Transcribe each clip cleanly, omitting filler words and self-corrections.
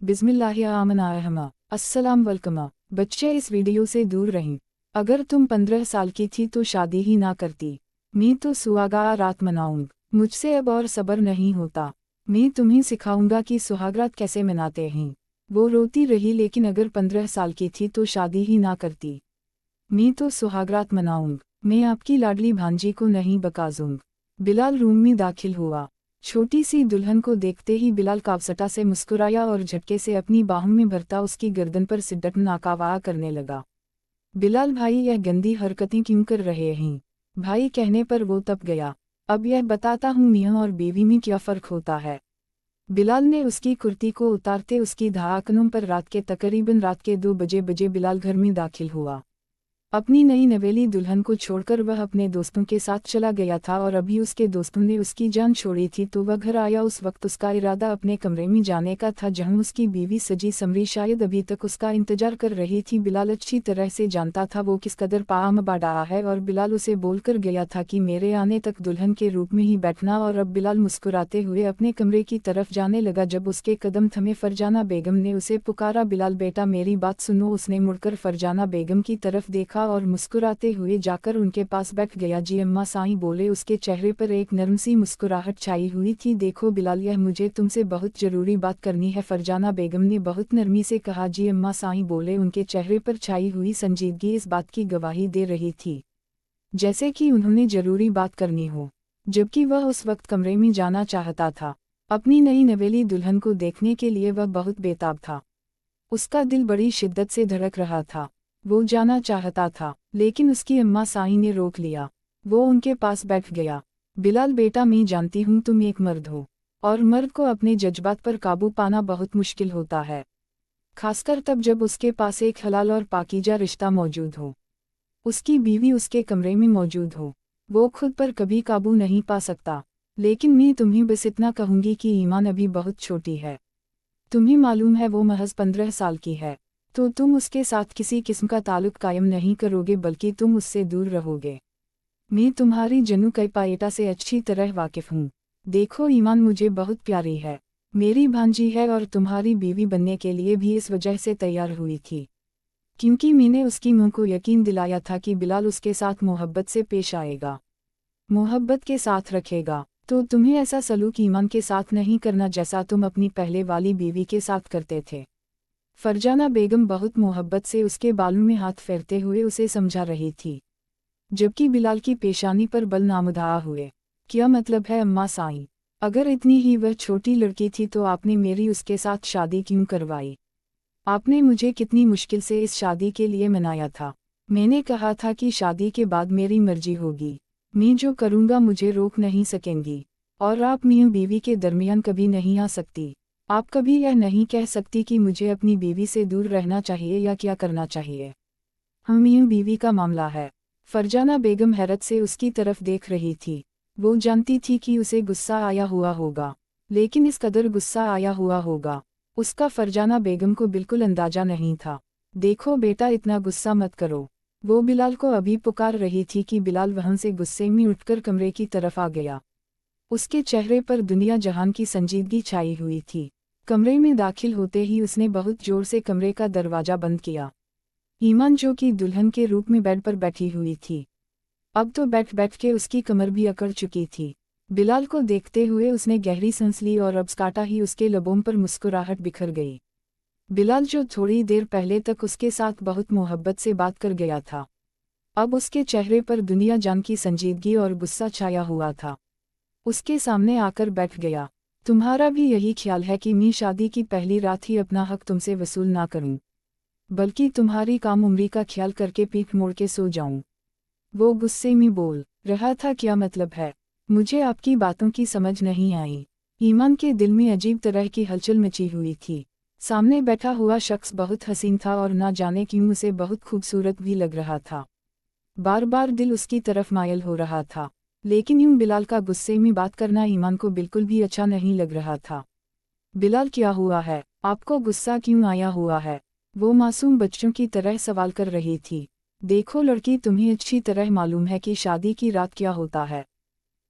बिस्मिल्लाहिर्रहमानिर्रहीम। अस्सलाम वालेकुम। बच्चे इस वीडियो से दूर रहें। अगर तुम 15 साल की थी तो शादी ही ना करती। मैं तो सुहागा रात मनाऊंग। मुझसे अब और सब्र नहीं होता। मैं तुम्हें सिखाऊंगा कि सुहागरात कैसे मनाते हैं। वो रोती रही लेकिन अगर 15 साल की थी तो शादी ही ना करती। मैं तो सुहागरात मनाऊंग। मैं आपकी लाडली भांजी को नहीं बकाजूंग। बिलाल रूम में दाखिल हुआ। छोटी सी दुल्हन को देखते ही बिलाल कावसटा से मुस्कुराया और झटके से अपनी बाहों में भरता उसकी गर्दन पर सिड्डट नाकावा करने लगा। बिलाल भाई, यह गंदी हरकतें क्यों कर रहे हैं? भाई कहने पर वो तप गया। अब यह बताता हूँ मियाँ और बीवी में क्या फ़र्क होता है। बिलाल ने उसकी कुर्ती को उतारते उसकी धाकनों पर तकरीबन रात के 2 बजे बिलाल घर में दाखिल हुआ। अपनी नई नवेली दुल्हन को छोड़कर वह अपने दोस्तों के साथ चला गया था और अभी उसके दोस्तों ने उसकी जान छोड़ी थी तो वह घर आया। उस वक्त उसका इरादा अपने कमरे में जाने का था जहां उसकी बीवी सजी समरी शायद अभी तक उसका इंतजार कर रही थी। बिलाल अच्छी तरह से जानता था वो किस कदर पामबाड़ा है और बिलाल उसे बोलकर गया था कि मेरे आने तक दुल्हन के रूप में ही बैठना। और अब बिलाल मुस्कुराते हुए अपने कमरे की तरफ जाने लगा जब उसके कदम थमे फरजाना बेगम ने उसे पुकारा, बिलाल बेटा मेरी बात सुनो। उसने मुड़कर फरजाना बेगम की तरफ देखा और मुस्कुराते हुए जाकर उनके पास बैठ गया। जी अम्मा साईं बोले। उसके चेहरे पर एक नरम सी मुस्कुराहट छाई हुई थी। देखो बिलाल, यह मुझे तुमसे बहुत जरूरी बात करनी है, फरजाना बेगम ने बहुत नरमी से कहा। जी अम्मा साईं बोले। उनके चेहरे पर छाई हुई संजीदगी इस बात की गवाही दे रही थी जैसे कि उन्होंने जरूरी बात करनी हो, जबकि वह उस वक्त कमरे में जाना चाहता था। अपनी नई नवेली दुल्हन को देखने के लिए वह बहुत बेताब था। उसका दिल बड़ी शिद्दत से धड़क रहा था। वो जाना चाहता था लेकिन उसकी अम्मा साईं ने रोक लिया। वो उनके पास बैठ गया। बिलाल बेटा, मैं जानती हूँ तुम एक मर्द हो और मर्द को अपने जज्बात पर काबू पाना बहुत मुश्किल होता है, खासकर तब जब उसके पास एक हलाल और पाकीजा रिश्ता मौजूद हो, उसकी बीवी उसके कमरे में मौजूद हो। वो खुद पर कभी काबू नहीं पा सकता। लेकिन मैं तुम्हें बस इतना कहूँगी कि ईमान अभी बहुत छोटी है। तुम्हें मालूम है वो महज 15 साल की है, तो तुम उसके साथ किसी किस्म का ताल्लुक कायम नहीं करोगे बल्कि तुम उससे दूर रहोगे। मैं तुम्हारी जनू कैपायेटा से अच्छी तरह वाकिफ हूँ। देखो ईमान मुझे बहुत प्यारी है, मेरी भांजी है और तुम्हारी बीवी बनने के लिए भी इस वजह से तैयार हुई थी क्योंकि मैंने उसकी मुँह को यकीन दिलाया था कि बिलाल उसके साथ मोहब्बत से पेश आएगा, मोहब्बत के साथ रखेगा। तो तुम्हें ऐसा सलूक ईमान के साथ नहीं करना जैसा तुम अपनी पहले वाली बीवी के साथ करते थे। फरजाना बेगम बहुत मोहब्बत से उसके बालों में हाथ फेरते हुए उसे समझा रही थी, जबकि बिलाल की पेशानी पर बल नामुदा हुए। क्या मतलब है अम्मा साईं? अगर इतनी ही वह छोटी लड़की थी तो आपने मेरी उसके साथ शादी क्यों करवाई? आपने मुझे कितनी मुश्किल से इस शादी के लिए मनाया था। मैंने कहा था कि शादी के बाद मेरी मर्जी होगी, मैं जो करूँगा मुझे रोक नहीं सकेंगी और आप मियाँ बीवी के दरमियान कभी नहीं आ सकती। आप कभी यह नहीं कह सकती कि मुझे अपनी बीवी से दूर रहना चाहिए या क्या करना चाहिए। हम मियाँ बीवी का मामला है। फरजाना बेगम हैरत से उसकी तरफ देख रही थी। वो जानती थी कि उसे गुस्सा आया हुआ होगा, लेकिन इस कदर गुस्सा आया हुआ होगा उसका फरजाना बेगम को बिल्कुल अंदाजा नहीं था। देखो बेटा, इतना गुस्सा मत करो। वो बिलाल को अभी पुकार रही थी कि बिलाल वहाँ से गुस्से में उठकर कमरे की तरफ आ गया। उसके चेहरे पर दुनिया जहान की संजीदगी छाई हुई थी। कमरे में दाखिल होते ही उसने बहुत जोर से कमरे का दरवाजा बंद किया। ईमान, जो कि दुल्हन के रूप में बेड पर बैठी हुई थी, अब तो बैठ बैठ के उसकी कमर भी अकड़ चुकी थी। बिलाल को देखते हुए उसने गहरी सांस ली और अब काटा ही उसके लबों पर मुस्कुराहट बिखर गई। बिलाल, जो थोड़ी देर पहले तक उसके साथ बहुत मोहब्बत से बात कर गया था, अब उसके चेहरे पर दुनिया जान की संजीदगी और गुस्सा छाया हुआ था। उसके सामने आकर बैठ गया। तुम्हारा भी यही ख्याल है कि मैं शादी की पहली रात ही अपना हक तुमसे वसूल ना करूं, बल्कि तुम्हारी काम उम्री का ख्याल करके पीठ मोड़ के सो जाऊं? वो गुस्से में बोल रहा था। क्या मतलब है? मुझे आपकी बातों की समझ नहीं आई। ईमान के दिल में अजीब तरह की हलचल मची हुई थी। सामने बैठा हुआ शख्स बहुत हसीन था और ना जाने क्यों उसे बहुत खूबसूरत भी लग रहा था। बार बार दिल उसकी तरफ मायल हो रहा था, लेकिन यूं बिलाल का गुस्से में बात करना ईमान को बिल्कुल भी अच्छा नहीं लग रहा था। बिलाल, क्या हुआ है? आपको गुस्सा क्यों आया हुआ है? वो मासूम बच्चों की तरह सवाल कर रही थी। देखो लड़की, तुम्हें अच्छी तरह मालूम है कि शादी की रात क्या होता है।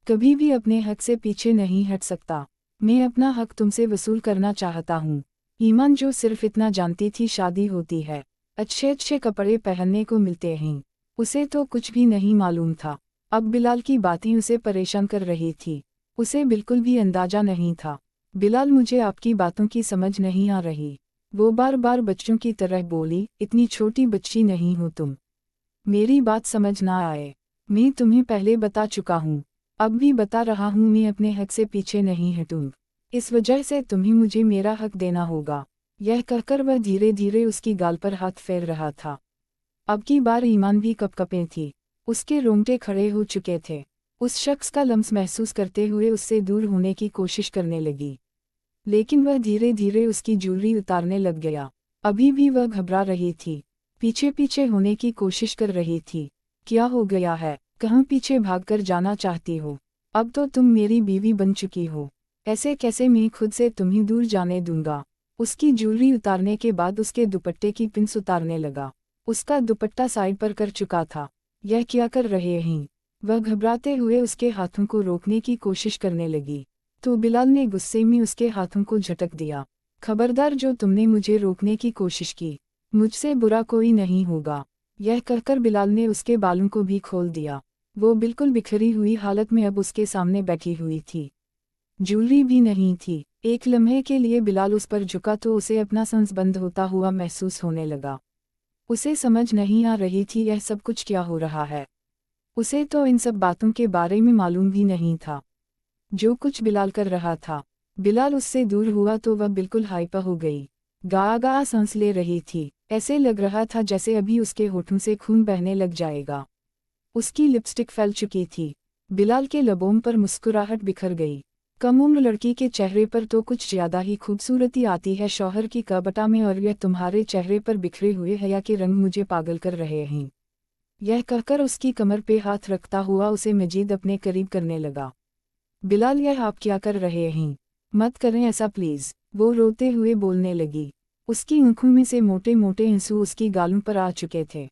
कभी भी अपने हक से पीछे नहीं हट सकता। मैं अपना हक तुमसे वसूल करना चाहता हूँ। ईमान जो सिर्फ इतना जानती थी शादी होती है, अच्छे अच्छे कपड़े पहनने को मिलते हैं, उसे तो कुछ भी नहीं मालूम था। अब बिलाल की बातें उसे परेशान कर रही थी। उसे बिल्कुल भी अंदाजा नहीं था। बिलाल, मुझे आपकी बातों की समझ नहीं आ रही, वो बार बार बच्चों की तरह बोली। इतनी छोटी बच्ची नहीं हो तुम, मेरी बात समझ ना आए। मैं तुम्हें पहले बता चुका हूँ, अब भी बता रहा हूँ, मैं अपने हक से पीछे नहीं हटूंगा। इस वजह से तुम्हें मुझे मेरा हक देना होगा। यह कहकर वह धीरे धीरे उसकी गाल पर हाथ फेर रहा था। अब की बार ईमान भी कपकपे थी, उसके रोंगटे खड़े हो चुके थे। उस शख्स का लम्स महसूस करते हुए उससे दूर होने की कोशिश करने लगी, लेकिन वह धीरे धीरे उसकी ज्वेलरी उतारने लग गया। अभी भी वह घबरा रही थी, पीछे पीछे होने की कोशिश कर रही थी। क्या हो गया है, कहाँ पीछे भागकर जाना चाहती हो? अब तो तुम मेरी बीवी बन चुकी हो, ऐसे कैसे मैं खुद से तुम्हें दूर जाने दूंगा। उसकी ज्वेलरी उतारने के बाद उसके दुपट्टे की पिन्स उतारने लगा। उसका दुपट्टा साइड पर कर चुका था। यह क्या कर रहे हैं? वह घबराते हुए उसके हाथों को रोकने की कोशिश करने लगी, तो बिलाल ने गुस्से में उसके हाथों को झटक दिया। खबरदार, जो तुमने मुझे रोकने की कोशिश की, मुझसे बुरा कोई नहीं होगा। यह कहकर बिलाल ने उसके बालों को भी खोल दिया। वो बिल्कुल बिखरी हुई हालत में अब उसके सामने बैठी हुई थी, ज्वेलरी भी नहीं थी। एक लम्हे के लिए बिलाल उस पर झुका तो उसे अपना सांस बंद होता हुआ महसूस होने लगा। उसे समझ नहीं आ रही थी यह सब कुछ क्या हो रहा है। उसे तो इन सब बातों के बारे में मालूम भी नहीं था, जो कुछ बिलाल कर रहा था। बिलाल उससे दूर हुआ तो वह बिल्कुल हाइपर हो गई, गा सांस ले रही थी। ऐसे लग रहा था जैसे अभी उसके होठों से खून बहने लग जाएगा। उसकी लिपस्टिक फैल चुकी थी। बिलाल के लबों पर मुस्कुराहट बिखर गई। कम उम्र लड़की के चेहरे पर तो कुछ ज्यादा ही खूबसूरती आती है शौहर की कबटा में, और यह तुम्हारे चेहरे पर बिखरे हुए हया के रंग मुझे पागल कर रहे हैं। यह कहकर उसकी कमर पे हाथ रखता हुआ उसे मजीद अपने करीब करने लगा। बिलाल, यह आप क्या कर रहे हैं? मत करें ऐसा प्लीज, वो रोते हुए बोलने लगी। उसकी आंखों में से मोटे मोटे आंसू उसकी गालों पर आ चुके थे।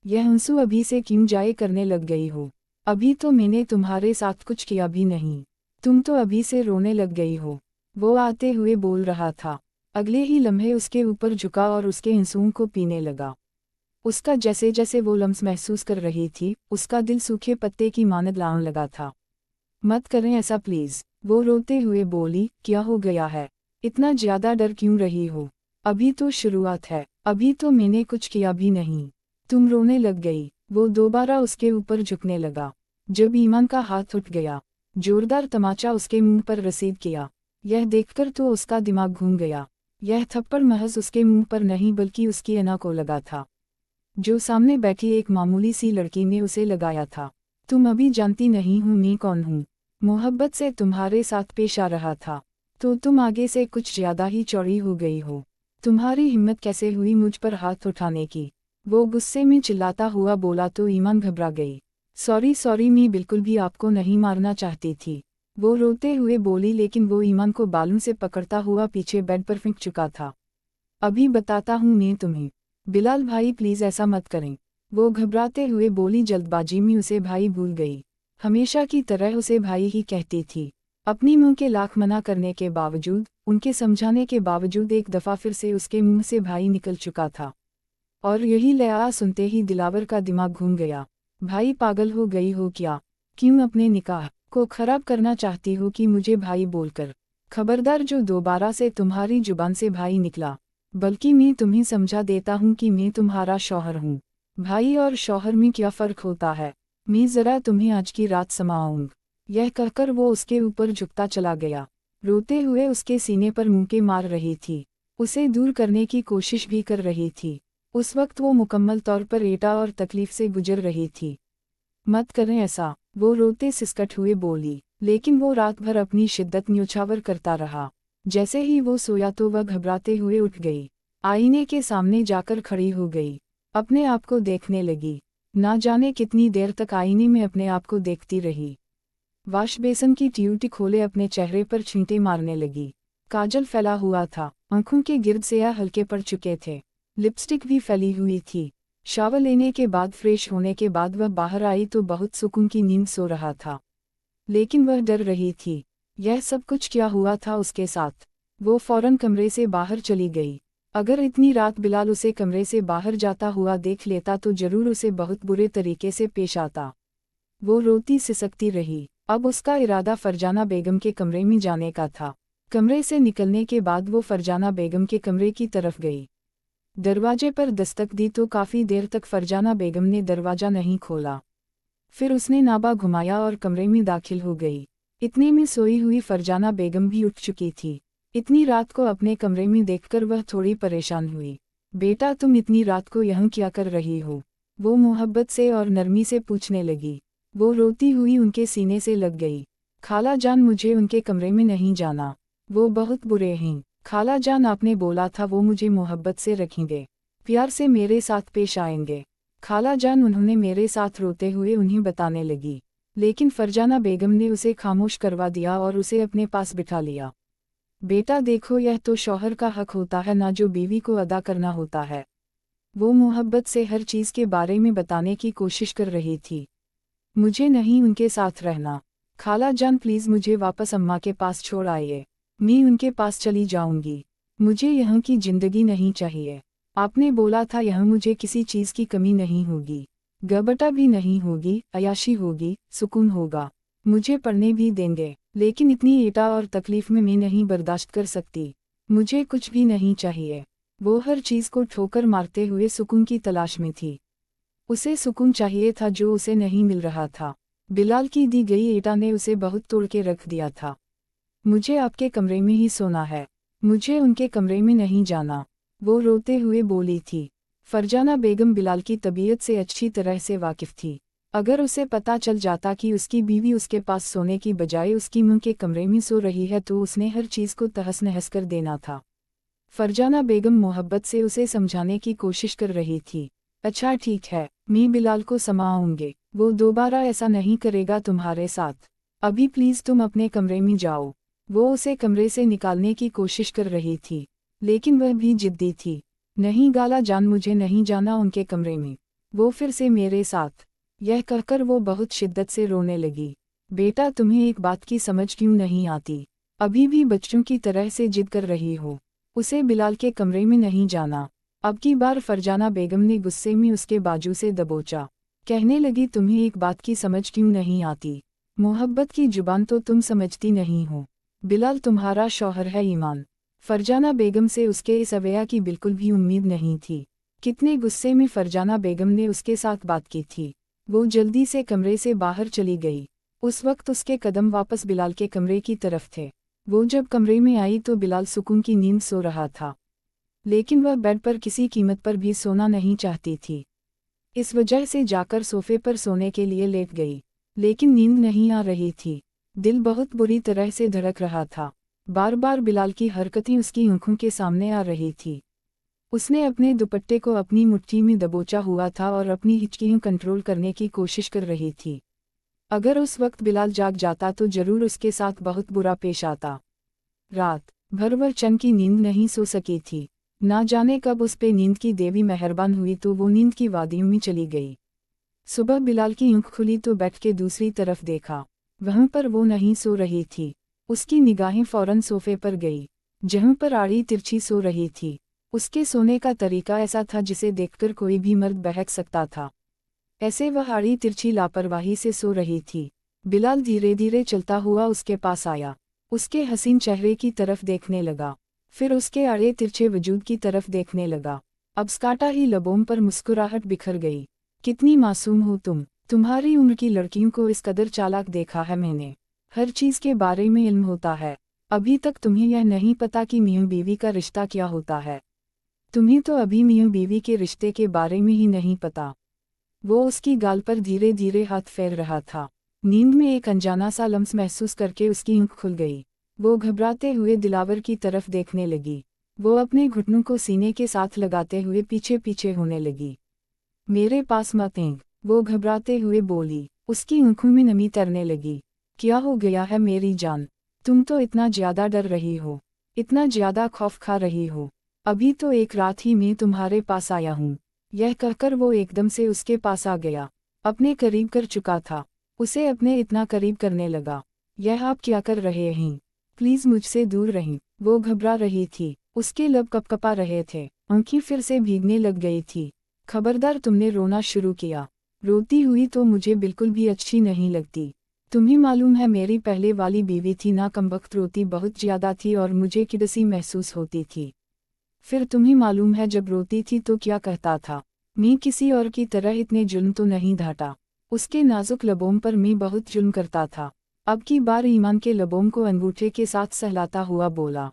यह आंसू अभी से क्यों जाए करने लग गई हो? अभी तो मैंने तुम्हारे साथ कुछ किया भी नहीं, तुम तो अभी से रोने लग गई हो। वो आते हुए बोल रहा था। अगले ही लम्हे उसके ऊपर झुका और उसके आंसुओं को पीने लगा। उसका जैसे जैसे वो लम्स महसूस कर रही थी, उसका दिल सूखे पत्ते की मानद लाने लगा था। मत करें ऐसा प्लीज, वो रोते हुए बोली। क्या हो गया है, इतना ज्यादा डर क्यों रही हो? अभी तो शुरुआत है, अभी तो मैंने कुछ किया भी नहीं, तुम रोने लग गई। वो दोबारा उसके ऊपर झुकने लगा। जब ईमान का हाथ उठ गया, जोरदार तमाचा उसके मुंह पर रसीद किया। यह देखकर तो उसका दिमाग घूम गया। यह थप्पड़ महज उसके मुंह पर नहीं बल्कि उसकी अना को लगा था, जो सामने बैठी एक मामूली सी लड़की ने उसे लगाया था। तुम अभी जानती नहीं हूँ मैं कौन हूँ, मोहब्बत से तुम्हारे साथ पेश आ रहा था तो तुम आगे से कुछ ज्यादा ही चौड़ी हो गई हो। तुम्हारी हिम्मत कैसे हुई मुझ पर हाथ उठाने की? वो गुस्से में चिल्लाता हुआ बोला तो ईमान घबरा गई। सॉरी सॉरी, मैं बिल्कुल भी आपको नहीं मारना चाहती थी, वो रोते हुए बोली, लेकिन वो ईमान को बालों से पकड़ता हुआ पीछे बेड पर फेंक चुका था। अभी बताता हूँ मैं तुम्हें। बिलाल भाई प्लीज ऐसा मत करें, वो घबराते हुए बोली। जल्दबाजी में उसे भाई भूल गई, हमेशा की तरह उसे भाई ही कहती थी। अपनी मुंह के लाख मना करने के बावजूद, उनके समझाने के बावजूद एक दफा फिर से उसके मुंह से भाई निकल चुका था। और यही लया सुनते ही दिलावर का दिमाग घूम गया। भाई, पागल हो गई हो क्या? क्यों अपने निकाह को खराब करना चाहती हो कि मुझे भाई बोलकर? खबरदार, जो दोबारा से तुम्हारी जुबान से भाई निकला, बल्कि मैं तुम्हें समझा देता हूँ कि मैं तुम्हारा शौहर हूँ। भाई और शौहर में क्या फ़र्क होता है? मैं ज़रा तुम्हें आज की रात समाऊंगा। यह कहकर वो उसके ऊपर झुकता चला गया, रोते हुए उसके सीने पर मुंके मार रही थी, उसे दूर करने की कोशिश भी कर रही थी। उस वक्त वो मुकम्मल तौर पर एटा और तकलीफ से गुजर रही थी। मत करें ऐसा, वो रोते सिसकट हुए बोली, लेकिन वो रात भर अपनी शिद्दत न्योछावर करता रहा। जैसे ही वो सोया तो वह घबराते हुए उठ गई, आईने के सामने जाकर खड़ी हो गई, अपने आप को देखने लगी। ना जाने कितनी देर तक आईने में अपने आप को देखती रही। वाश बेसन की ट्यूटी खोले अपने चेहरे पर छींटे मारने लगी। काजल फैला हुआ था, आंखों के गिर्द सियाह हल्के पड़ चुके थे, लिपस्टिक भी फैली हुई थी। शावर लेने के बाद फ्रेश होने के बाद वह बाहर आई तो बहुत सुकून की नींद सो रहा था, लेकिन वह डर रही थी। यह सब कुछ क्या हुआ था उसके साथ? वो फौरन कमरे से बाहर चली गई। अगर इतनी रात बिलाल उसे कमरे से बाहर जाता हुआ देख लेता तो जरूर उसे बहुत बुरे तरीके से पेश आता। वो रोती सिसकती रही। अब उसका इरादा फरजाना बेगम के कमरे में जाने का था। कमरे से निकलने के बाद वो फरजाना बेगम के कमरे की तरफ गई। दरवाजे पर दस्तक दी तो काफ़ी देर तक फरजाना बेगम ने दरवाज़ा नहीं खोला। फिर उसने नाबा घुमाया और कमरे में दाखिल हो गई। इतने में सोई हुई फरजाना बेगम भी उठ चुकी थी। इतनी रात को अपने कमरे में देखकर वह थोड़ी परेशान हुई। बेटा, तुम इतनी रात को यहाँ क्या कर रही हो? वो मोहब्बत से और नरमी से पूछने लगी। वो रोती हुई उनके सीने से लग गई। खाला जान, मुझे उनके कमरे में नहीं जाना, वो बहुत बुरे हैं। खाला जान, आपने बोला था वो मुझे मोहब्बत से रखेंगे, प्यार से मेरे साथ पेश आएंगे। खाला जान, उन्होंने मेरे साथ रोते हुए उन्हें बताने लगी। लेकिन फरजाना बेगम ने उसे खामोश करवा दिया और उसे अपने पास बिठा लिया। बेटा देखो, यह तो शौहर का हक होता है ना, जो बीवी को अदा करना होता है। वो मोहब्बत से हर चीज़ के बारे में बताने की कोशिश कर रही थी। मुझे नहीं उनके साथ रहना। खाला जान, प्लीज़ मुझे वापस अम्मा के पास छोड़ आइए। मैं उनके पास चली जाऊंगी। मुझे यहाँ की ज़िंदगी नहीं चाहिए। आपने बोला था यहाँ मुझे किसी चीज़ की कमी नहीं होगी, गबटा भी नहीं होगी, अयाशी होगी, सुकून होगा। मुझे पढ़ने भी देंगे, लेकिन इतनी एटा और तकलीफ में मैं नहीं बर्दाश्त कर सकती। मुझे कुछ भी नहीं चाहिए। वो हर चीज़ को ठोकर मारते हुए सुकून की तलाश में थी। उसे सुकून चाहिए था जो उसे नहीं मिल रहा था। बिलाल की दी गई एटा ने उसे बहुत तोड़ के रख दिया था। मुझे आपके कमरे में ही सोना है, मुझे उनके कमरे में नहीं जाना, वो रोते हुए बोली थी। फरजाना बेगम बिलाल की तबीयत से अच्छी तरह से वाकिफ़ थी। अगर उसे पता चल जाता कि उसकी बीवी उसके पास सोने की बजाय उसकी मुंह के कमरे में सो रही है तो उसने हर चीज़ को तहस नहस कर देना था। फरजाना बेगम मोहब्बत से उसे समझाने की कोशिश कर रही थी। अच्छा ठीक है, मैं बिलाल को समाऊंगे, वो दोबारा ऐसा नहीं करेगा तुम्हारे साथ। अभी प्लीज़ तुम अपने कमरे में जाओ। वो उसे कमरे से निकालने की कोशिश कर रही थी, लेकिन वह भी जिद्दी थी। नहीं गाला जान, मुझे नहीं जाना उनके कमरे में, वो फिर से मेरे साथ। यह कहकर वो बहुत शिद्दत से रोने लगी। बेटा, तुम्हें एक बात की समझ क्यों नहीं आती? अभी भी बच्चों की तरह से जिद कर रही हो। उसे बिलाल के कमरे में नहीं जाना। अब की बार फरजाना बेगम ने गुस्से में उसके बाजू से दबोचा। कहने लगी, तुम्हें एक बात की समझ क्यों नहीं आती? मोहब्बत की जुबान तो तुम समझती नहीं हो। बिलाल तुम्हारा शौहर है ईमान। फरजाना बेगम से उसके इस अवया की बिल्कुल भी उम्मीद नहीं थी। कितने गुस्से में फरजाना बेगम ने उसके साथ बात की थी। वो जल्दी से कमरे से बाहर चली गई। उस वक्त उसके कदम वापस बिलाल के कमरे की तरफ थे। वो जब कमरे में आई तो बिलाल सुकून की नींद सो रहा था, लेकिन वह बेड पर किसी कीमत पर भी सोना नहीं चाहती थी। इस वजह से जाकर सोफे पर सोने के लिए लेट गई, लेकिन नींद नहीं आ रही थी। दिल बहुत बुरी तरह से धड़क रहा था। बार बार बिलाल की हरकतें उसकी आंखों के सामने आ रही थी। उसने अपने दुपट्टे को अपनी मुट्ठी में दबोचा हुआ था और अपनी हिचकियां कंट्रोल करने की कोशिश कर रही थी। अगर उस वक्त बिलाल जाग जाता तो जरूर उसके साथ बहुत बुरा पेश आता। रात भर वह चैन की नींद नहीं सो सकी थी। ना जाने कब उस पे नींद की देवी मेहरबान हुई तो वो नींद की वादियों में चली गई। सुबह बिलाल की आंख खुली तो बैठ के दूसरी तरफ देखा, वहाँ पर वो नहीं सो रही थी। उसकी निगाहें फौरन सोफे पर गई, जहाँ पर आड़ी तिरछी सो रही थी। उसके सोने का तरीका ऐसा था जिसे देखकर कोई भी मर्द बहक सकता था। ऐसे वह आड़ी तिरछी लापरवाही से सो रही थी। बिलाल धीरे धीरे चलता हुआ उसके पास आया, उसके हसीन चेहरे की तरफ देखने लगा, फिर उसके आड़े तिरछे वजूद की तरफ देखने लगा। अब स्काटा ही लबों पर मुस्कुराहट बिखर गई। कितनी मासूम हो तुम, तुम्हारी उम्र की लड़कियों को इस कदर चालाक देखा है मैंने। हर चीज़ के बारे में इल्म होता है। अभी तक तुम्हें यह नहीं पता कि मियाँ बीवी का रिश्ता क्या होता है। तुम्हें तो अभी मियाँ बीवी के रिश्ते के बारे में ही नहीं पता। वो उसकी गाल पर धीरे धीरे हाथ फेर रहा था। नींद में एक अनजाना सा लम्स महसूस करके उसकी आँख खुल गई। वो घबराते हुए दिलावर की तरफ देखने लगी। वो अपने घुटनों को सीने के साथ लगाते हुए पीछे पीछे होने लगी। मेरे पास मत आएं, वो घबराते हुए बोली। उसकी आंखों में नमी तैरने लगी। क्या हो गया है मेरी जान? तुम तो इतना ज्यादा डर रही हो, इतना ज्यादा खौफ खा रही हो। अभी तो एक रात ही मैं तुम्हारे पास आया हूँ। यह कहकर वो एकदम से उसके पास आ गया, अपने करीब कर चुका था। उसे अपने इतना करीब करने लगा। यह आप क्या कर रहे हैं? प्लीज़ मुझसे दूर रहें। वो घबरा रही थी, उसके लब कपकपा रहे थे, आंखें फिर से भीगने लग गई थी। खबरदार, तुमने रोना शुरू किया। रोती हुई तो मुझे बिल्कुल भी अच्छी नहीं लगती। तुम्हें मालूम है मेरी पहले वाली बीवी थी ना, कमबख्त रोती बहुत ज्यादा थी और मुझे किडसी महसूस होती थी। फिर तुम्हें मालूम है जब रोती थी तो क्या कहता था, मैं किसी और की तरह इतने जुल्म तो नहीं ढाटा। उसके नाजुक लबों पर मैं बहुत जुल्म करता था। अब की बार ईमान के लबों को अंगूठे के साथ सहलाता हुआ बोला।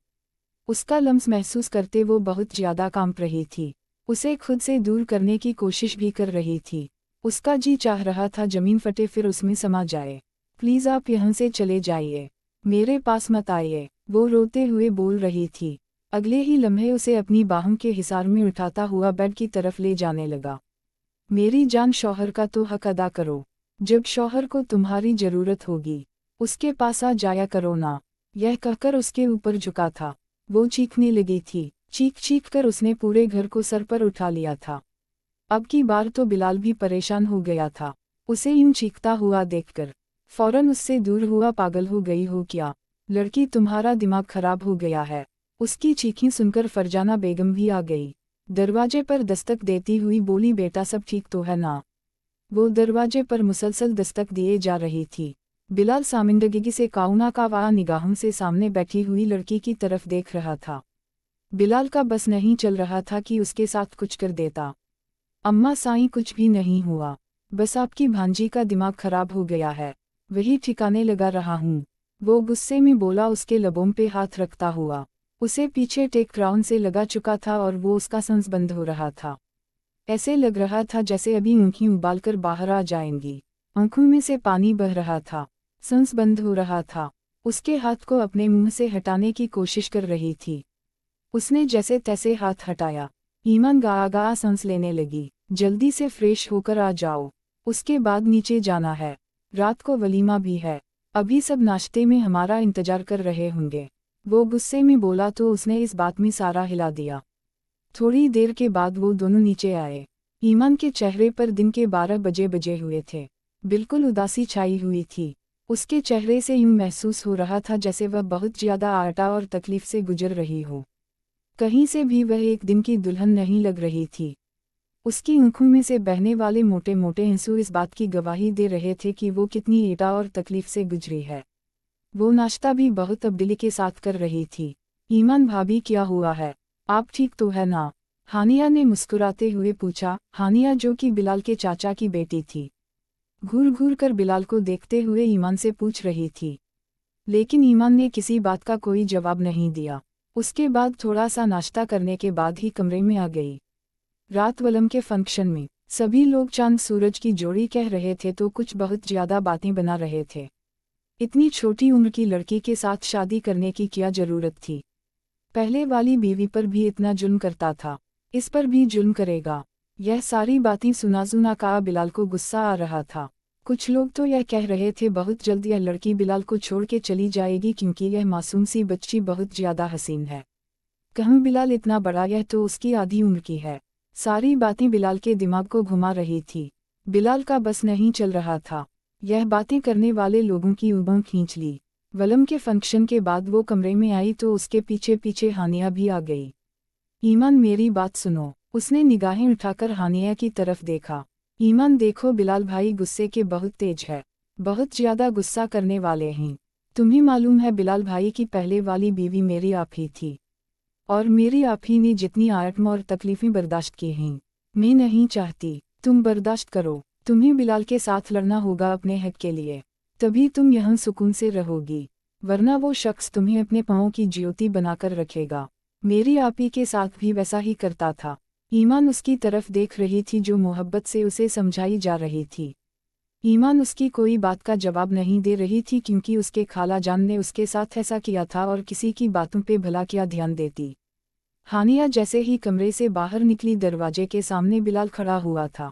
उसका लम्स महसूस करते वो बहुत ज्यादा कांप रही थी। उसे खुद से दूर करने की कोशिश भी कर रही थी। उसका जी चाह रहा था जमीन फटे फिर उसमें समा जाए। प्लीज आप यहाँ से चले जाइए, मेरे पास मत आइए, वो रोते हुए बोल रही थी। अगले ही लम्हे उसे अपनी बाहों के हिसार में उठाता हुआ बेड की तरफ ले जाने लगा। मेरी जान, शौहर का तो हक अदा करो। जब शौहर को तुम्हारी जरूरत होगी उसके पास आ जाया करो ना। यह कहकर उसके ऊपर झुका था। वो चीखने लगी थी। चीख चीख कर उसने पूरे घर को सर पर उठा लिया था। अब की बार तो बिलाल भी परेशान हो गया था, उसे यूं चीखता हुआ देखकर। फौरन उससे दूर हुआ। पागल हो गई हो क्या लड़की, तुम्हारा दिमाग खराब हो गया है। उसकी चीखें सुनकर फरजाना बेगम भी आ गई। दरवाजे पर दस्तक देती हुई बोली, बेटा सब ठीक तो है ना। वो दरवाजे पर मुसलसल दस्तक दिए जा रही थी। बिलाल सामिंदगी से काउना कावा निगाहों से सामने बैठी हुई लड़की की तरफ देख रहा था। बिलाल का बस नहीं चल रहा था कि उसके साथ कुछ कर देता। अम्मा साईं, कुछ भी नहीं हुआ, बस आपकी भांजी का दिमाग खराब हो गया है, वही ठिकाने लगा रहा हूँ। वो गुस्से में बोला, उसके लबों पे हाथ रखता हुआ। उसे पीछे टेक क्राउन से लगा चुका था और वो उसका सांस बंद हो रहा था। ऐसे लग रहा था जैसे अभी आंखें उबालकर बाहर आ जाएंगी। आंखों में से पानी बह रहा था, सांस बंद हो रहा था। उसके हाथ को अपने मुंह से हटाने की कोशिश कर रही थी। उसने जैसे तैसे हाथ हटाया। ईमान गा सांस लेने लगी। जल्दी से फ्रेश होकर आ जाओ, उसके बाद नीचे जाना है, रात को वलीमा भी है, अभी सब नाश्ते में हमारा इंतजार कर रहे होंगे। वो गुस्से में बोला तो उसने इस बात में सारा हिला दिया। थोड़ी देर के बाद वो दोनों नीचे आए। ईमान के चेहरे पर दिन के 12 बजे हुए थे। बिल्कुल उदासी छाई हुई थी। उसके चेहरे से यूं महसूस हो रहा था जैसे वह बहुत ज्यादा आटा और तकलीफ से गुजर रही हो। कहीं से भी वह एक दिन की दुल्हन नहीं लग रही थी। उसकी आंखों में से बहने वाले मोटे मोटे आंसू इस बात की गवाही दे रहे थे कि वो कितनी एटा और तकलीफ से गुजरी है। वो नाश्ता भी बहुत तब्दीली के साथ कर रही थी। ईमान भाभी, क्या हुआ है, आप ठीक तो है ना? हानिया ने मुस्कुराते हुए पूछा। हानिया, जो कि बिलाल के चाचा की बेटी थी, घूर घूर कर बिलाल को देखते हुए ईमान से पूछ रही थी। लेकिन ईमान ने किसी बात का कोई जवाब नहीं दिया। उसके बाद थोड़ा सा नाश्ता करने के बाद ही कमरे में आ गई। रात वलम के फंक्शन में सभी लोग चांद सूरज की जोड़ी कह रहे थे तो कुछ बहुत ज्यादा बातें बना रहे थे। इतनी छोटी उम्र की लड़की के साथ शादी करने की क्या जरूरत थी? पहले वाली बीवी पर भी इतना जुल्म करता था, इस पर भी जुल्म करेगा। यह सारी बातें सुना का बिलाल को गुस्सा आ रहा था। कुछ लोग तो यह कह रहे थे बहुत जल्द यह लड़की बिलाल को छोड़ के चली जाएगी क्योंकि यह मासूम सी बच्ची बहुत ज्यादा हसीन है। कहूँ बिलाल इतना बड़ा, यह तो उसकी आधी उम्र की है। सारी बातें बिलाल के दिमाग को घुमा रही थी। बिलाल का बस नहीं चल रहा था। यह बातें करने वाले लोगों की उम्र खींच ली। वलम के फंक्शन के बाद वो कमरे में आई तो उसके पीछे पीछे हानिया भी आ गई। ईमान, मेरी बात सुनो। उसने निगाहें उठाकर हानिया की तरफ देखा। ईमान, देखो बिलाल भाई गुस्से के बहुत तेज है, बहुत ज्यादा गुस्सा करने वाले हैं। तुम्हें मालूम है बिलाल भाई की पहले वाली बीवी मेरी आप ही थी, और मेरी आप ही ने जितनी आयटम और तकलीफें बर्दाश्त की हैं, मैं नहीं चाहती तुम बर्दाश्त करो। तुम्हें बिलाल के साथ लड़ना होगा अपने हक के लिए, तभी तुम यहाँ सुकून से रहोगी, वरना वो शख्स तुम्हें अपने पाँव की ज्योति बनाकर रखेगा। मेरी आपी के साथ भी वैसा ही करता था। ईमान उसकी तरफ देख रही थी जो मोहब्बत से उसे समझाई जा रही थी। ईमान उसकी कोई बात का जवाब नहीं दे रही थी क्योंकि उसके खाला जान ने उसके साथ ऐसा किया था और किसी की बातों पे भला क्या ध्यान देती। हानिया जैसे ही कमरे से बाहर निकली दरवाजे के सामने बिलाल खड़ा हुआ था।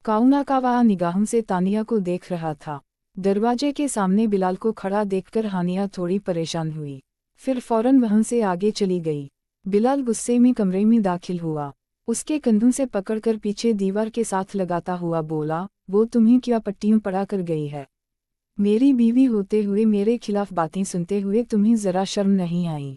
काउना का वह निगाहों से तानिया को देख रहा था। दरवाजे के सामने बिलाल को खड़ा देखकर हानिया थोड़ी परेशान हुई, फिर फौरन वहां से आगे चली गई। बिलाल गुस्से में कमरे में दाखिल हुआ। उसके कंधों से पकड़कर पीछे दीवार के साथ लगाता हुआ बोला, वो तुम्हें क्या पट्टियों पड़ा कर गई है? मेरी बीवी होते हुए मेरे खिलाफ बातें सुनते हुए तुम्हें जरा शर्म नहीं आई?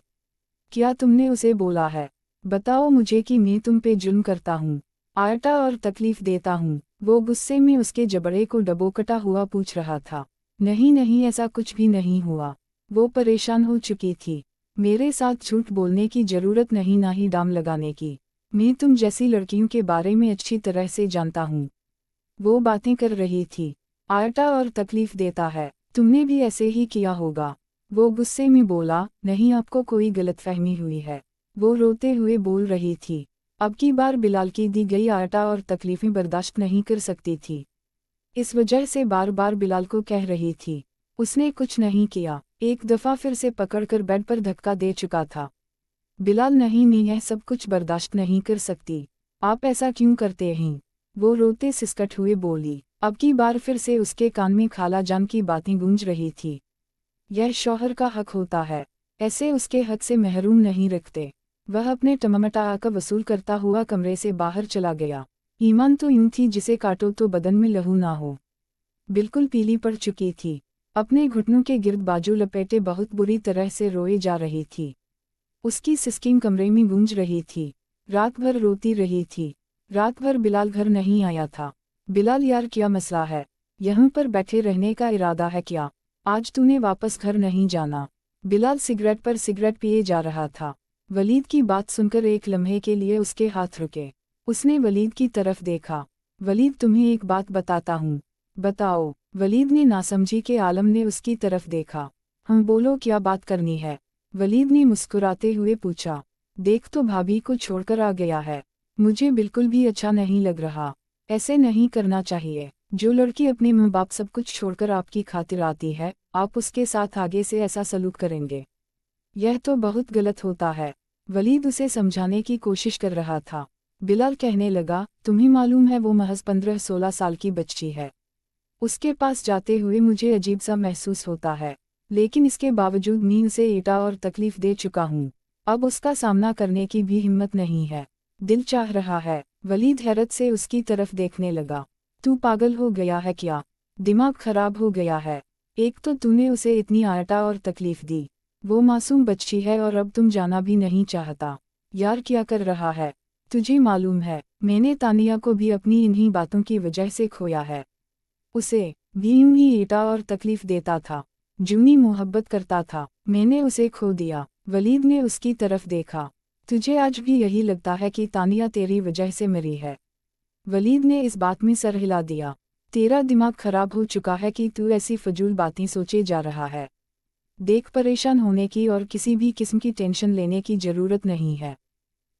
क्या तुमने उसे बोला है? बताओ मुझे कि मैं तुम पे जुल्म करता हूँ, आटा और तकलीफ देता हूँ। वो गुस्से में उसके जबड़े को डबोकटा हुआ पूछ रहा था। नहीं नहीं, ऐसा कुछ भी नहीं हुआ। वो परेशान हो चुकी थी। मेरे साथ झूठ बोलने की जरूरत नहीं, ना ही दाम लगाने की। मैं तुम जैसी लड़कियों के बारे में अच्छी तरह से जानता हूँ। वो बातें कर रही थी। आटा और तकलीफ देता है, तुमने भी ऐसे ही किया होगा। वो गुस्से में बोला, नहीं आपको कोई गलतफहमी हुई है। वो रोते हुए बोल रही थी। अब की बार बिलाल की दी गई आटा और तकलीफें बर्दाश्त नहीं कर सकती थी। इस वजह से बार बार बिलाल को कह रही थी। उसने कुछ नहीं किया, एक दफ़ा फिर से पकड़कर बेड पर धक्का दे चुका था। बिलाल, नहीं मैं यह सब कुछ बर्दाश्त नहीं कर सकती। आप ऐसा क्यों करते हैं? वो रोते सिसकट हुए बोली। अब की बार फिर से उसके कान में खाला जान की बातें गूंज रही थी। यह शौहर का हक होता है, ऐसे उसके हक से महरूम नहीं रखते। वह अपने टमाटा का वसूल करता हुआ कमरे से बाहर चला गया। ईमान तो यूं थी जिसे काटो तो बदन में लहू ना हो। बिल्कुल पीली पड़ चुकी थी। अपने घुटनों के गिर्द बाजू लपेटे बहुत बुरी तरह से रोए जा रही थी। उसकी सिसकिन कमरे में गूंज रही थी। रात भर रोती रही थी। रात भर बिलाल घर नहीं आया था। बिलाल, यार क्या मसला है? यहाँ पर बैठे रहने का इरादा है क्या? आज तूने वापस घर नहीं जाना? बिलाल सिगरेट पर सिगरेट पिए जा रहा था। वलीद की बात सुनकर एक लम्हे के लिए उसके हाथ रुके। उसने वलीद की तरफ देखा। वलीद, तुम्हें एक बात बताता हूँ। बताओ। वलीद ने नासमझी के आलम ने उसकी तरफ देखा। हम, बोलो क्या बात करनी है? वलीद ने मुस्कुराते हुए पूछा। देख तो भाभी को छोड़कर आ गया है। मुझे बिल्कुल भी अच्छा नहीं लग रहा। ऐसे नहीं करना चाहिए। जो लड़की अपने माँ बाप सब कुछ छोड़कर आपकी खातिर आती है, आप उसके साथ आगे से ऐसा सलूक करेंगे? यह तो बहुत गलत होता है। वलीद उसे समझाने की कोशिश कर रहा था। बिलाल कहने लगा, तुम्हें मालूम है वो महज 15-16 साल की बच्ची है। उसके पास जाते हुए मुझे अजीब सा महसूस होता है, लेकिन इसके बावजूद मैं उसे एटा और तकलीफ दे चुका हूँ। अब उसका सामना करने की भी हिम्मत नहीं है। दिल चाह रहा है। वलीद हैरत से उसकी तरफ देखने लगा। तू पागल हो गया है क्या? दिमाग खराब हो गया है? एक तो तूने उसे इतनी आटा और तकलीफ दी। वो मासूम बच्ची है और अब तुम जाना भी नहीं चाहता। यार क्या कर रहा है? तुझे मालूम है, मैंने तानिया को भी अपनी इन्हीं बातों की वजह से खोया है। उसे भी यूं ही एटा और तकलीफ देता था, जूनी मोहब्बत करता था। मैंने उसे खो दिया। वलीद ने उसकी तरफ देखा। तुझे आज भी यही लगता है कि तानिया तेरी वजह से मरी है? वलीद ने इस बात में सर हिला दिया। तेरा दिमाग खराब हो चुका है कि तू ऐसी फजूल बातें सोचे जा रहा है। देख, परेशान होने की और किसी भी किस्म की टेंशन लेने की जरूरत नहीं है।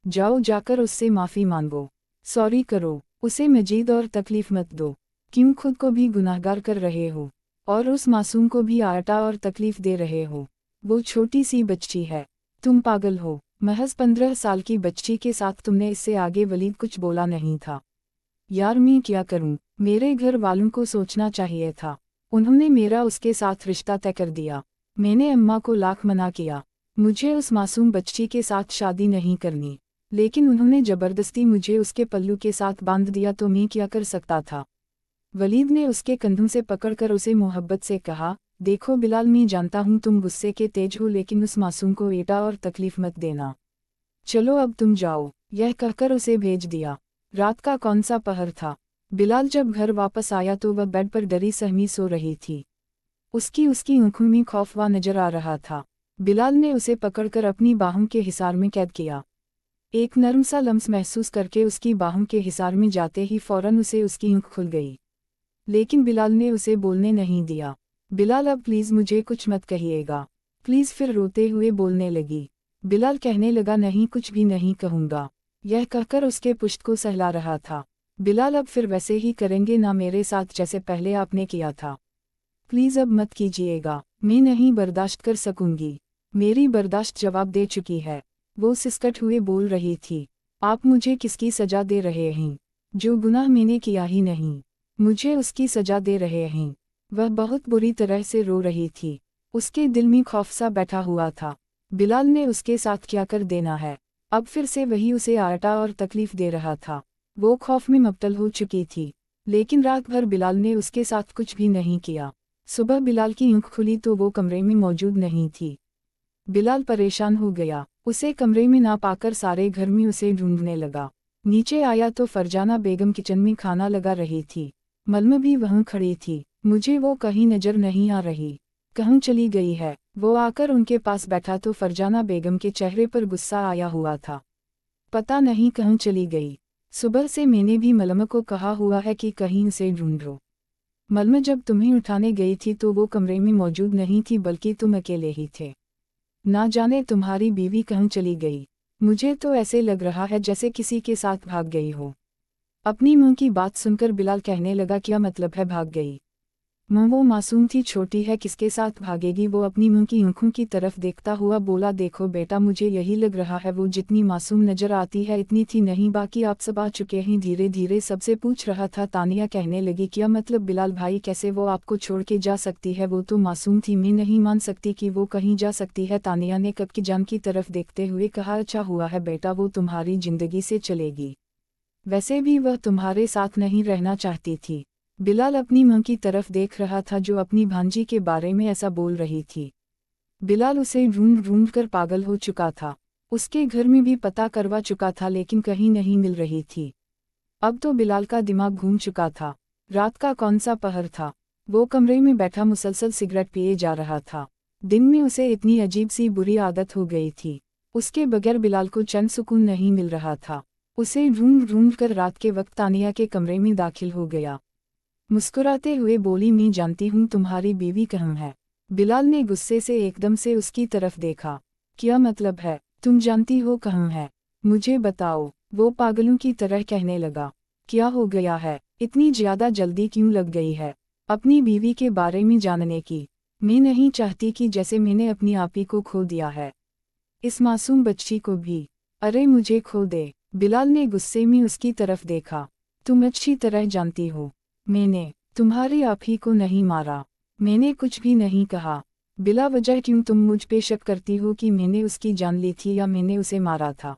जाओ, जाकर उससे माफ़ी मांगो, सॉरी करो। उसे मजीद और तकलीफ मत दो। क्यों खुद को भी गुनाहगार कर रहे हो और उस मासूम को भी आटा और तकलीफ दे रहे हो? वो छोटी सी बच्ची है। तुम पागल हो। महज 15 साल की बच्ची के साथ तुमने इससे आगे वलीद कुछ बोला नहीं था। यार मैं क्या करूं? मेरे घर वालों को सोचना चाहिए था। उन्होंने मेरा उसके साथ रिश्ता तय कर दिया। मैंने अम्मा को लाख मना किया, मुझे उस मासूम बच्ची के साथ शादी नहीं करनी, लेकिन उन्होंने ज़बरदस्ती मुझे उसके पल्लू के साथ बांध दिया तो मैं क्या कर सकता था? वलीद ने उसके कंधों से पकड़कर उसे मोहब्बत से कहा, देखो बिलाल, मैं जानता हूँ तुम गुस्से के तेज हो, लेकिन उस मासूम को एटा और तकलीफ मत देना। चलो अब तुम जाओ। यह कहकर उसे भेज दिया। रात का कौन सा पहर था। बिलाल जब घर वापस आया तो वह बेड पर डरी सहमी सो रही थी। उसकी आंखों में खौफवा नजर आ रहा था। बिलाल ने उसे पकड़कर अपनी बाहों के हिसार में कैद किया। एक नरम सा लम्स महसूस करके उसकी बाहों के हिसार में जाते ही फौरन उसे उसकी आंख खुल गई, लेकिन बिलाल ने उसे बोलने नहीं दिया। बिलाल, अब प्लीज़ मुझे कुछ मत कहिएगा, प्लीज़। फिर रोते हुए बोलने लगी। बिलाल कहने लगा, नहीं कुछ भी नहीं कहूँगा। यह कहकर उसके पुश्त को सहला रहा था। बिलाल, अब फिर वैसे ही करेंगे ना मेरे साथ जैसे पहले आपने किया था? प्लीज़ अब मत कीजिएगा, मैं नहीं बर्दाश्त कर सकूंगी। मेरी बर्दाश्त जवाब दे चुकी है। वो सिसकट हुए बोल रही थी। आप मुझे किसकी सजा दे रहे हैं? जो गुनाह मैंने किया ही नहीं, मुझे उसकी सजा दे रहे हैं। वह बहुत बुरी तरह से रो रही थी। उसके दिल में खौफ सा बैठा हुआ था। बिलाल ने उसके साथ क्या कर देना है? अब फिर से वही उसे आटा और तकलीफ दे रहा था। वो खौफ में मुब्तल हो चुकी थी। लेकिन रात भर बिलाल ने उसके साथ कुछ भी नहीं किया। सुबह बिलाल की आंख खुली तो वो कमरे में मौजूद नहीं थी। बिलाल परेशान हो गया, उसे कमरे में ना पाकर सारे घर में उसे ढूंढने लगा। नीचे आया तो फरजाना बेगम किचन में खाना लगा रही थी। मलम भी वहीं खड़ी थी। मुझे वो कहीं नजर नहीं आ रही, कहाँ चली गई है? वो आकर उनके पास बैठा तो फरजाना बेगम के चेहरे पर गुस्सा आया हुआ था। पता नहीं कहाँ चली गई, सुबह से मैंने भी मलम को कहा हुआ है कि कहीं उसे ढूंढो। मलम जब तुम्हें उठाने गई थी तो वो कमरे में मौजूद नहीं थी, बल्कि तुम अकेले ही थे। ना जाने तुम्हारी बीवी कहाँ चली गई, मुझे तो ऐसे लग रहा है जैसे किसी के साथ भाग गई हो। अपनी मां की बात सुनकर बिलाल कहने लगा, क्या मतलब है भाग गई? मां वो मासूम थी, छोटी है, किसके साथ भागेगी? वो अपनी मां की आंखों की तरफ देखता हुआ बोला, देखो बेटा, मुझे यही लग रहा है, वो जितनी मासूम नजर आती है इतनी थी नहीं, बाकी आप सब आ चुके हैं। धीरे धीरे सबसे पूछ रहा था। तानिया कहने लगी, क्या मतलब बिलाल भाई, कैसे वो आपको छोड़ के जा सकती है? वो तो मासूम थी, मैं नहीं मान सकती कि वो कहीं जा सकती है। तानिया ने कब की जान की तरफ देखते हुए कहा, अच्छा हुआ है बेटा, वो तुम्हारी जिंदगी से चलेगी, वैसे भी वह तुम्हारे साथ नहीं रहना चाहती थी। बिलाल अपनी मां की तरफ देख रहा था जो अपनी भांजी के बारे में ऐसा बोल रही थी। बिलाल उसे ढूंढ ढूंढ कर पागल हो चुका था। उसके घर में भी पता करवा चुका था लेकिन कहीं नहीं मिल रही थी। अब तो बिलाल का दिमाग घूम चुका था। रात का कौन सा पहर था, वो कमरे में बैठा मुसलसल सिगरेट पिए जा रहा था। दिन में उसे इतनी अजीब सी बुरी आदत हो गई थी, उसके बगैर बिलाल को चैन सुकून नहीं मिल रहा था। उसे ढूंढ ढूंढ कर रात के वक्त तानिया के कमरे में दाखिल हो गया। मुस्कुराते हुए बोली, मैं जानती हूँ तुम्हारी बीवी कहाँ है। बिलाल ने गुस्से से एकदम से उसकी तरफ देखा। क्या मतलब है, तुम जानती हो कहाँ है? मुझे बताओ, वो पागलों की तरह कहने लगा। क्या हो गया है, इतनी ज्यादा जल्दी क्यों लग गई है अपनी बीवी के बारे में जानने की? मैं नहीं चाहती कि जैसे मैंने अपनी आपी को खो दिया है, इस मासूम बच्ची को भी। अरे मुझे खो दे। बिलाल ने गुस्से में उसकी तरफ देखा। तुम अच्छी तरह जानती हो, मैंने तुम्हारी आप ही को नहीं मारा, मैंने कुछ भी नहीं कहा। बिला वजह क्यों तुम मुझ पे शक करती हो कि मैंने उसकी जान ली थी या मैंने उसे मारा था?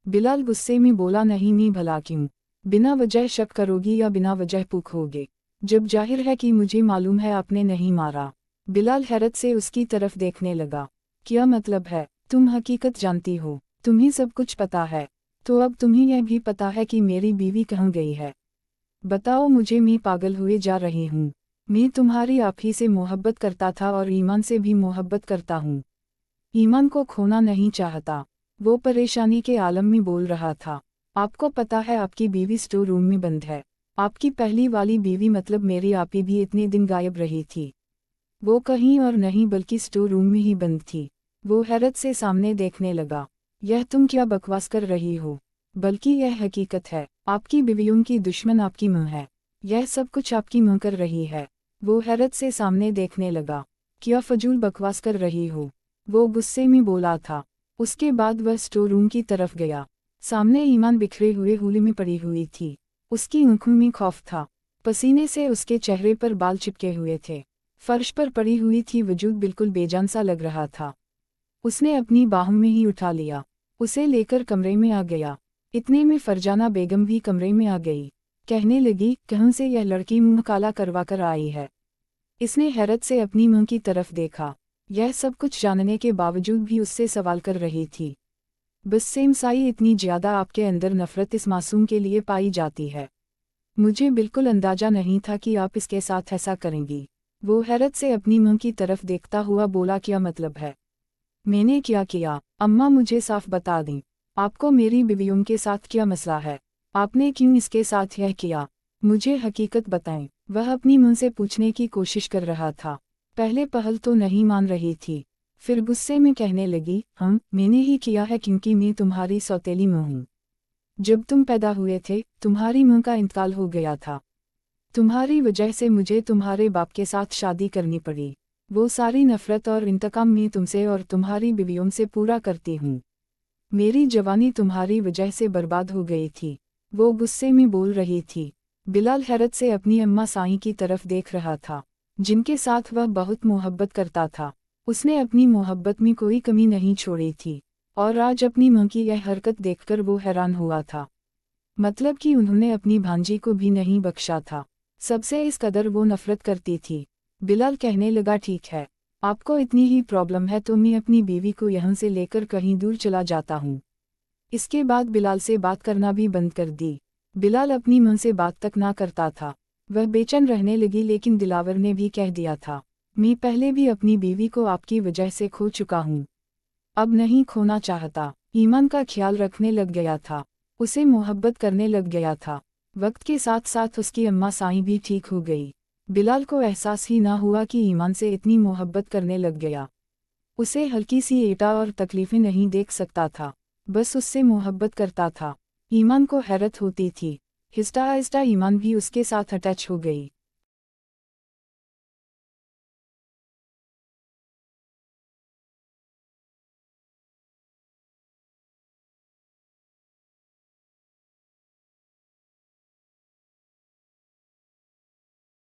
बिलाल गुस्से में बोला, नहीं मैं भला क्यों बिना वजह शक करोगी या बिना वजह पूछोगे, जब जाहिर है कि मुझे मालूम है आपने नहीं मारा। बिलाल हैरत से उसकी तरफ देखने लगा। क्या मतलब है, तुम हकीकत जानती हो, तुम्हें सब कुछ पता है, तो अब तुम्हें यह भी पता है कि मेरी बीवी कहाँ गई है? बताओ मुझे, मैं पागल हुए जा रही हूँ। मैं तुम्हारी आप ही से मोहब्बत करता था और ईमान से भी मोहब्बत करता हूँ, ईमान को खोना नहीं चाहता। वो परेशानी के आलम में बोल रहा था। आपको पता है आपकी बीवी स्टोर रूम में बंद है। आपकी पहली वाली बीवी मतलब मेरी आपी भी इतने दिन गायब रही थी। वो कहीं और नहीं बल्कि स्टोर रूम में ही बंद थी। वो हैरत से सामने देखने लगा। यह तुम क्या बकवास कर रही हो? बल्कि यह हकीकत है, आपकी बीवियों की दुश्मन आपकी मां है। यह सब कुछ आपकी मां कर रही है। वो हैरत से सामने देखने लगा। क्या फजूल बकवास कर रही हो? वो गुस्से में बोला था। उसके बाद वह स्टोर रूम की तरफ गया। सामने ईमान बिखरे हुए हुली में पड़ी हुई थी। उसकी आंखों में खौफ था। पसीने से उसके चेहरे पर बाल चिपके हुए थे। फर्श पर पड़ी हुई थी, वजूद बिल्कुल बेजान सा लग रहा था। उसने अपनी बाहों में ही उठा लिया, उसे लेकर कमरे में आ गया। इतने में फरजाना बेगम भी कमरे में आ गई। कहने लगी, कहाँ से यह लड़की मुंह काला करवा कर आई है? इसने हैरत से अपनी मां की तरफ देखा। यह सब कुछ जानने के बावजूद भी उससे सवाल कर रही थी। बस सेमसाई इतनी ज्यादा आपके अंदर नफरत इस मासूम के लिए पाई जाती है। मुझे बिल्कुल अंदाजा नहीं था कि आप इसके साथ ऐसा करेंगी। वो हैरत से अपनी मां की तरफ देखता हुआ बोला, क्या मतलब है? मैंने क्या किया? अम्मा मुझे साफ बता दें, आपको मेरी बीवियों के साथ क्या मसला है? आपने क्यों इसके साथ यह किया? मुझे हकीकत बताएं। वह अपनी मां से पूछने की कोशिश कर रहा था। पहले पहल तो नहीं मान रही थी, फिर गुस्से में कहने लगी, मैंने ही किया है क्योंकि मैं तुम्हारी सौतेली मां हूँ। जब तुम पैदा हुए थे तुम्हारी मां का इंतकाल हो गया था। तुम्हारी वजह से मुझे तुम्हारे बाप के साथ शादी करनी पड़ी। वो सारी नफरत और इंतकाम मैं तुमसे और तुम्हारी बीवियों से पूरा करती हूँ। मेरी जवानी तुम्हारी वजह से बर्बाद हो गई थी। वो गुस्से में बोल रही थी। बिलाल हैरत से अपनी अम्मा साईं की तरफ देख रहा था, जिनके साथ वह बहुत मोहब्बत करता था। उसने अपनी मोहब्बत में कोई कमी नहीं छोड़ी थी, और आज अपनी मां की यह हरकत देखकर वो हैरान हुआ था। मतलब कि उन्होंने अपनी भांजी को भी नहीं बख्शा था। सबसे इस कदर वो नफरत करती थी। बिलाल कहने लगा, ठीक है, आपको इतनी ही प्रॉब्लम है तो मैं अपनी बीवी को यहाँ से लेकर कहीं दूर चला जाता हूँ। इसके बाद बिलाल से बात करना भी बंद कर दी। बिलाल अपनी मन से बात तक ना करता था। वह बेचैन रहने लगी, लेकिन दिलावर ने भी कह दिया था, मैं पहले भी अपनी बीवी को आपकी वजह से खो चुका हूँ, अब नहीं खोना चाहता। ईमान का ख्याल रखने लग गया था, उसे मोहब्बत करने लग गया था। वक्त के साथ साथ उसकी अम्मा साईं भी ठीक हो गई। बिलाल को एहसास ही ना हुआ कि ईमान से इतनी मोहब्बत करने लग गया। उसे हल्की सी एटा और तकलीफें नहीं देख सकता था, बस उससे मोहब्बत करता था। ईमान को हैरत होती थी। आहिस्ता आहिस्ता ईमान भी उसके साथ अटैच हो गई।